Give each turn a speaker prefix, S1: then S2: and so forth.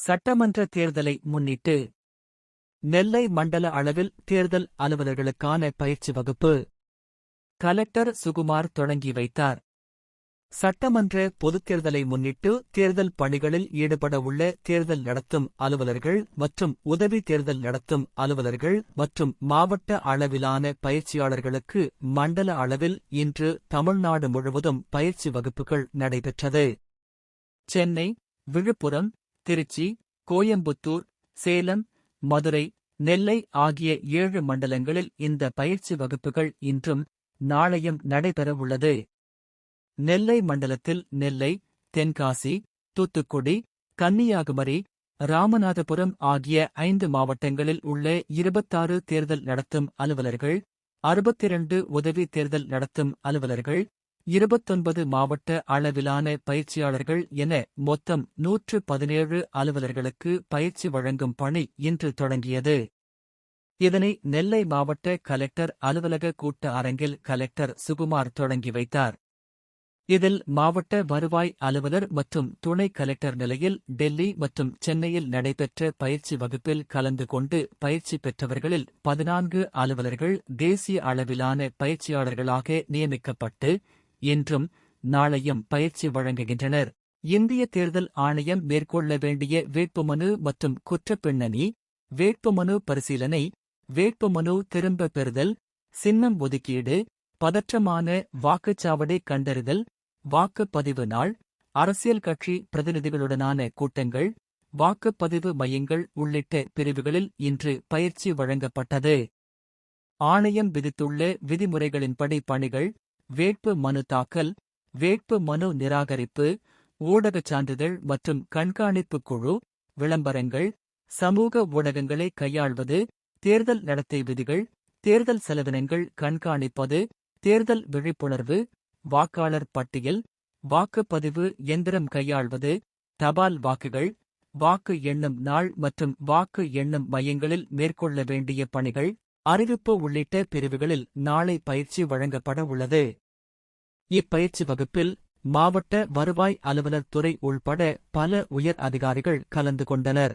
S1: சட்டமன்ற தேர்தலை முன்னிட்டு நெல்லை மண்டல அளவில் தேர்தல் அலுவலர்களுக்கான பயிற்சி வகுப்பு கலெக்டர் சுகுமார் தொடங்கி வைத்தார். சட்டமன்ற பொதுத் தேர்தலை முன்னிட்டு தேர்தல் பணிகளில் ஈடுபடவுள்ள தேர்தல் நடத்தும் அலுவலர்கள் மற்றும் உதவி தேர்தல் நடத்தும் அலுவலர்கள் மற்றும் மாவட்ட அளவிலான பயிற்சியாளர்களுக்கு மண்டல அளவில் இன்று தமிழ்நாடு முழுவதும் பயிற்சி வகுப்புகள் நடைபெற்றது. சென்னை, விழுப்புரம், திருச்சி, கோயம்புத்தூர், சேலம், மதுரை, நெல்லை ஆகிய 7 மண்டலங்களில் இந்த பயிற்சி வகுப்புகள் இன்றும் நாளையும் நடைபெறவுள்ளது. நெல்லை மண்டலத்தில் நெல்லை, தென்காசி, தூத்துக்குடி, கன்னியாகுமரி, ராமநாதபுரம் ஆகிய 5 மாவட்டங்களில் உள்ள 26 தேர்தல் நடத்தும் அலுவலர்கள், 62 உதவி தேர்தல் நடத்தும் அலுவலர்கள், 29 மாவட்ட அளவிலான பயிற்சியாளர்கள் என மொத்தம் 117 அலுவலர்களுக்கு பயிற்சி வழங்கும் பணி இன்று தொடங்கியது. இதனை நெல்லை மாவட்ட கலெக்டர் அலுவலக கூட்ட அரங்கில் கலெக்டர் சுகுமார் தொடங்கி வைத்தார். இதில் மாவட்ட வருவாய் அலுவலர் மற்றும் துணை கலெக்டர் நிலையில் டெல்லி மற்றும் சென்னையில் நடைபெற்ற பயிற்சி வகுப்பில் கலந்து கொண்டு பயிற்சி பெற்றவர்களில் 14 அலுவலர்கள் தேசிய அளவிலான பயிற்சியாளர்களாக நியமிக்கப்பட்டு இன்றும் நாளையும் பயிற்சி வழங்குகின்றனர். இந்திய தேர்தல் ஆணையம் மேற்கொள்ள வேண்டிய வேட்புமனு மற்றும் குற்றப்பின்னணி, வேட்புமனு பரிசீலனை, வேட்புமனு திரும்ப பெறுதல், சின்னம் ஒதுக்கீடு, பதற்றமான வாக்குச்சாவடி கண்டறிதல், வாக்குப்பதிவு நாள், அரசியல் கட்சி பிரதிநிதிகளுடனான கூட்டங்கள், வாக்குப்பதிவு மையங்கள் உள்ளிட்ட பிரிவுகளில் இன்று பயிற்சி வழங்கப்பட்டது. ஆணையம் விதித்துள்ள விதிமுறைகளின்படி பணிகள், வேட்பு மனு தாக்கல், வேட்பு மனு நிராகரிப்பு, ஊடகச் சான்றிதழ் மற்றும் கண்காணிப்பு குழு, விளம்பரங்கள், சமூக ஊடகங்களை கையாள்வது, தேர்தல் நடத்தை விதிகள், தேர்தல் செலவினங்கள் கண்காணிப்பது, தேர்தல் விழிப்புணர்வு, வாக்காளர் பட்டியல், வாக்குப்பதிவு எந்திரம் கையாள்வது, தபால் வாக்குகள், வாக்கு எண்ணும் நாள் மற்றும் வாக்கு எண்ணும் மையங்களில் மேற்கொள்ள வேண்டிய பணிகள், அறிவிப்பு உள்ளிட்ட பிரிவுகளில் நாளை பயிற்சி வழங்கப்பட உள்ளது. இப்பயிற்சி வகுப்பில் மாவட்ட வருவாய் அலுவலர் துறை உள்பட பல உயர் அதிகாரிகள் கலந்து கொண்டனர்.